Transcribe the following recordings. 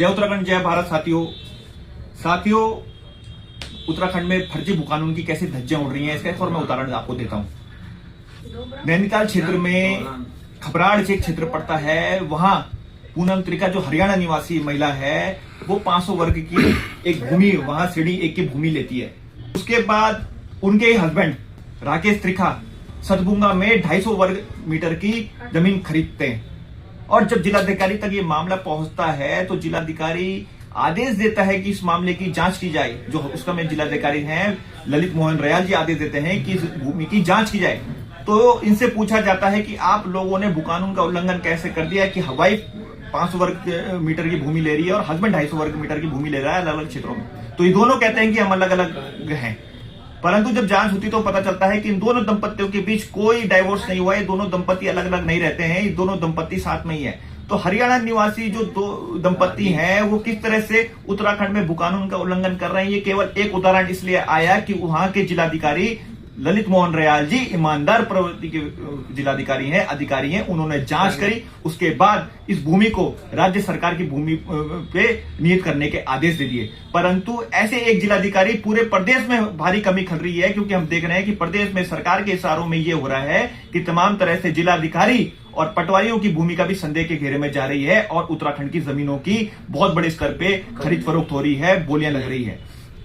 जय उत्तराखंड जय भारत। साथियों उत्तराखंड में फर्जी भू कानून की कैसे धज्जियां उड़ रही हैं, इसका एक और मैं उदाहरण आपको देता हूं। नैनीताल क्षेत्र में खबराड़ एक क्षेत्र पड़ता है, वहां पूनम त्रिका जो हरियाणा निवासी महिला है, वो 500 वर्ग की एक भूमि, वहां सीढ़ी 1 की भूमि लेती है। उसके बाद उनके हस्बैंड राकेश त्रिखा सतभुंगा में 250 वर्ग मीटर की जमीन खरीदते हैं। और जब जिलाधिकारी तक ये मामला पहुंचता है तो जिलाधिकारी आदेश देता है कि इस मामले की जांच की जाए। जो उसका में जिलाधिकारी हैं ललित मोहन रयाल जी आदेश देते हैं कि इस भूमि की जांच की जाए। तो इनसे पूछा जाता है कि आप लोगों ने भू कानून का उल्लंघन कैसे कर दिया कि वाइफ 500 वर्ग मीटर की भूमि ले रही है और हस्बैंड 250 वर्ग मीटर की भूमि ले रहा है अलग अलग क्षेत्रों में। तो ये दोनों कहते हैं कि हम अलग अलग हैं, परंतु जब जांच होती तो पता चलता है कि इन दोनों दंपतियों के बीच कोई डाइवोर्स नहीं हुआ है। दोनों दंपति अलग अलग नहीं रहते हैं, ये दोनों दंपति साथ में ही है। तो हरियाणा निवासी जो दो दंपति हैं वो किस तरह से उत्तराखंड में भू कानून का उल्लंघन कर रहे हैं, ये केवल एक उदाहरण इसलिए आया कि वहां के जिलाधिकारी ललित मोहन रयाल जी ईमानदार प्रवृत्ति के जिलाधिकारी हैं, अधिकारी हैं। उन्होंने जांच करी, उसके बाद इस भूमि को राज्य सरकार की भूमि पे नियत करने के आदेश दे दिए। परंतु ऐसे एक जिलाधिकारी पूरे प्रदेश में भारी कमी खल रही है, क्योंकि हम देख रहे हैं कि प्रदेश में सरकार के इशारों में ये हो रहा है कि तमाम तरह से जिलाधिकारी और पटवारियों की भूमिका भी संदेह के घेरे में जा रही है और उत्तराखंड की जमीनों की बहुत बड़े स्तर पे खरीद फरोख्त हो रही है, बोलियां लग रही है।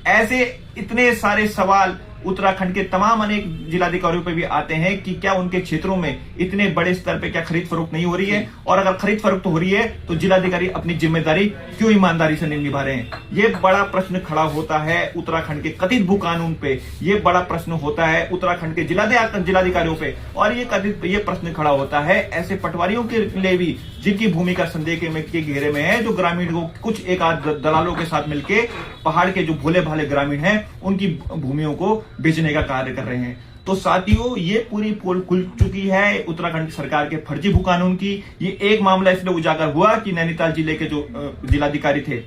ऐसे इतने सारे सवाल उत्तराखंड के तमाम अनेक जिलाधिकारियों पे भी आते हैं कि क्या उनके क्षेत्रों में इतने बड़े स्तर पे क्या खरीद फरोख्त नहीं हो रही है, और अगर खरीद फरोख्त हो रही है तो जिलाधिकारी अपनी जिम्मेदारी क्यों ईमानदारी से नहीं निभा रहे हैं। ये बड़ा प्रश्न खड़ा होता है उत्तराखंड के कथित भू कानून पे, ये बड़ा प्रश्न होता है उत्तराखंड के जिलाधिकारियों पे, और ये प्रश्न खड़ा होता है ऐसे पटवारियों के लिए भी जिनकी भूमिका संदेह के घेरे में है, जो ग्रामीण को कुछ एक आध दलालों के साथ मिलके पहाड़ के जो भोले भाले ग्रामीण हैं उनकी भूमियों को बेचने का कार्य कर रहे हैं। तो साथियों ये पूरी पोल खुल चुकी है उत्तराखंड सरकार के फर्जी भू कानून की। ये एक मामला इसलिए उजागर हुआ कि नैनीताल जिले के जो जिलाधिकारी थे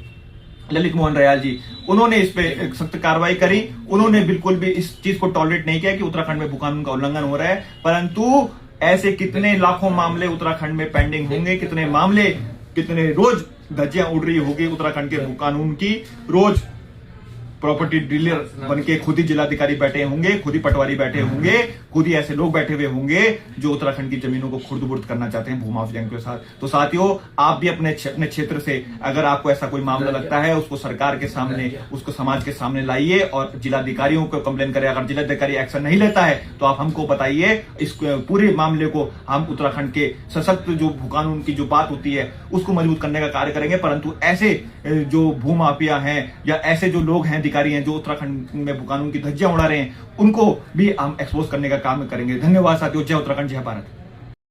ललित मोहन रयाल जी, उन्होंने इस पे सख्त कार्रवाई करी। उन्होंने बिल्कुल भी इस चीज को टॉलरेट नहीं किया कि उत्तराखंड में भू कानून का उल्लंघन हो रहा है। परंतु ऐसे कितने लाखों मामले उत्तराखंड में पेंडिंग होंगे, कितने रोज धज्जियां उड़ रही होगी उत्तराखंड के भू कानून की। रोज प्रॉपर्टी डीलर बन के खुद ही जिलाधिकारी बैठे होंगे, खुद ही पटवारी बैठे होंगे, खुद ही ऐसे लोग बैठे हुए होंगे जो उत्तराखंड की जमीनों को खुर्द-बुर्द करना चाहते हैं भूमाफियाओं के साथ। तो साथियों आप भी अपने क्षेत्र से अगर आपको ऐसा कोई मामला लगता है उसको सरकार के सामने, उसको समाज के सामने लाइए और जिलाधिकारियों को कंप्लेन करें। अगर जिलाधिकारी एक्शन नहीं लेता है तो आप हमको बताइए, इस पूरे मामले को हम उत्तराखंड के सशक्त जो भू कानून की जो बात होती है उसको मजबूत करने का कार्य करेंगे। परंतु ऐसे जो भूमाफिया हैं या ऐसे जो लोग हैं अधिकारी हैं जो उत्तराखंड में भू कानून की धज्जियां उड़ा रहे हैं, उनको भी हम एक्सपोज करने का काम करेंगे। धन्यवाद साथियों। जय उत्तराखंड जय भारत।